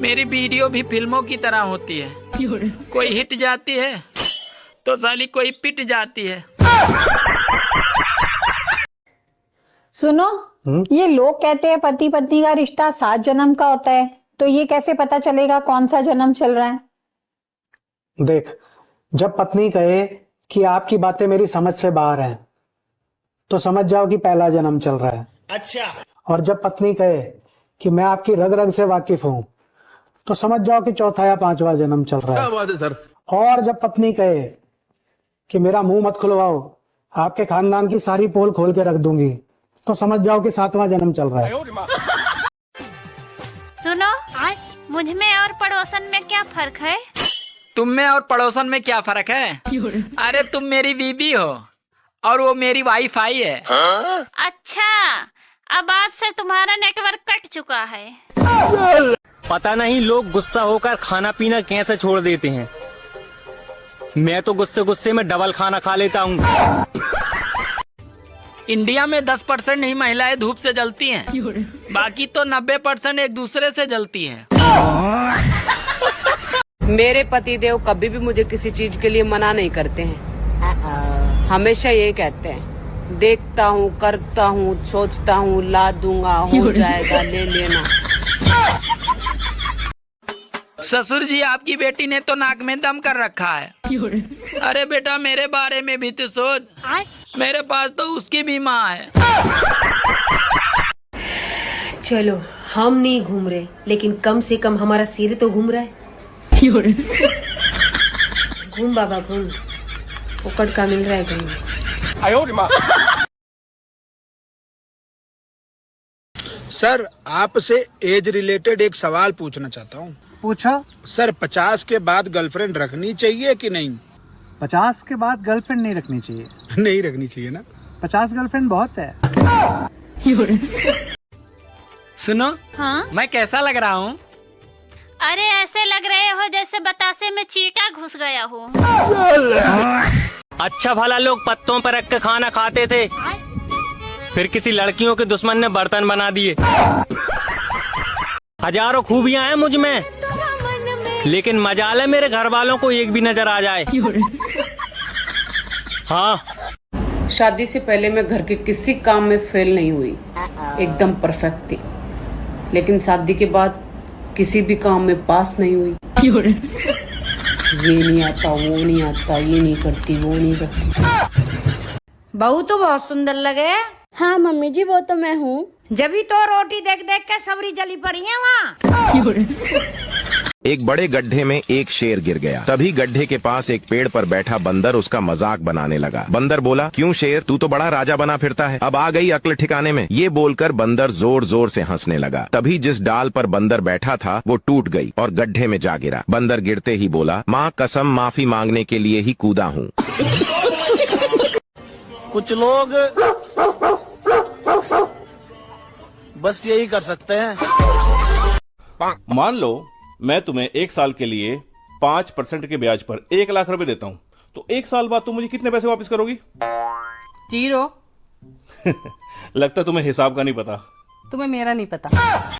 मेरी वीडियो भी फिल्मों की तरह होती है, कोई हिट जाती है तो साली कोई पिट जाती है। सुनो, ये लोग कहते हैं पति पत्नी का रिश्ता 7 जन्म का होता है, तो ये कैसे पता चलेगा कौन सा जन्म चल रहा है? देख, जब पत्नी कहे कि आपकी बातें मेरी समझ से बाहर हैं, तो समझ जाओ कि पहला जन्म चल रहा है। अच्छा। और जब पत्नी कहे कि मैं आपकी रग रग से वाकिफ हूं, तो समझ जाओ कि चौथा या 5वां जन्म चल रहा है। क्या बात है सर। और जब पत्नी कहे कि मेरा मुंह मत खुलवाओ, आपके खानदान की सारी पोल खोल के रख दूंगी, तो समझ जाओ कि 7वां जन्म चल रहा है। सुनो, मुझ में और पड़ोसन में क्या फर्क है? तुम में और पड़ोसन में क्या फर्क है? अरे तुम मेरी बीबी हो और वो मेरी वाईफाई है। अच्छा, अब आज से तुम्हारा नेटवर्क कट चुका है। पता नहीं लोग गुस्सा होकर खाना पीना कैसे छोड़ देते हैं। मैं तो गुस्से गुस्से में डबल खाना खा लेता हूँ। इंडिया में 10% ही महिलाएं धूप से जलती हैं, बाकी तो 90% एक दूसरे से जलती हैं। मेरे पतिदेव कभी भी मुझे किसी चीज के लिए मना नहीं करते हैं। हमेशा ये कहते हैं, देखता हूँ, करता हूँ, सोचता हूँ, ला दूंगा, हो जाएगा, ले लेना। ससुर जी, आपकी बेटी ने तो नाक में दम कर रखा है। अरे बेटा, मेरे बारे में भी तो सोच, मेरे पास तो उसकी भी माँ है। चलो, हम नहीं घूम रहे, लेकिन कम से कम हमारा सिर तो घूम रहा है। घूम बाबा घूम, फोकट का मिल रहा है घूम। सर, आपसे एज रिलेटेड एक सवाल पूछना चाहता हूँ। पूछो। सर, 50 के बाद गर्लफ्रेंड रखनी चाहिए कि नहीं? 50 के बाद गर्लफ्रेंड नहीं रखनी चाहिए। नहीं रखनी चाहिए ना? 50 गर्लफ्रेंड बहुत है। सुनो, हाँ? मैं कैसा लग रहा हूँ? अरे ऐसे लग रहे हो जैसे बतासे में चींटा घुस गया हो। अच्छा भला लोग पत्तों पर रख के खाना खाते थे, फिर किसी लड़कियों के दुश्मन ने बर्तन बना दिए। हजारों खूबियां हैं मुझ में, लेकिन मजाल है मेरे घर वालों को एक भी नजर आ जाए। हाँ, शादी से पहले मैं घर के किसी काम में फेल नहीं हुई, एकदम परफेक्ट थी। लेकिन शादी के बाद किसी भी काम में पास नहीं हुई। ये नहीं आता, वो नहीं आता, ये नहीं करती, वो नहीं करती। बहू तो बहुत सुंदर लगे। हाँ मम्मी जी, वो तो मैं हूँ। जब भी तो रोटी देख देख के सबरी जली पड़ी है वहाँ। एक बड़े गड्ढे में एक शेर गिर गया। तभी गड्ढे के पास एक पेड़ पर बैठा बंदर उसका मजाक बनाने लगा। बंदर बोला, क्यों शेर, तू तो बड़ा राजा बना फिरता है, अब आ गई अक्ल ठिकाने में। ये बोलकर बंदर जोर जोर से हंसने लगा। तभी जिस डाल पर बंदर बैठा था वो टूट गई और गड्ढे में जा गिरा। बंदर गिरते ही बोला, माँ कसम, माफी मांगने के लिए ही कूदा हूँ। कुछ लोग बस यही कर सकते हैं। मान लो मैं तुम्हें 1 साल के लिए 5% के ब्याज पर 1 लाख रुपए देता हूँ, तो 1 साल बाद तुम मुझे कितने पैसे वापस करोगी? 0। लगता तुम्हें हिसाब का नहीं पता। तुम्हें मेरा नहीं पता।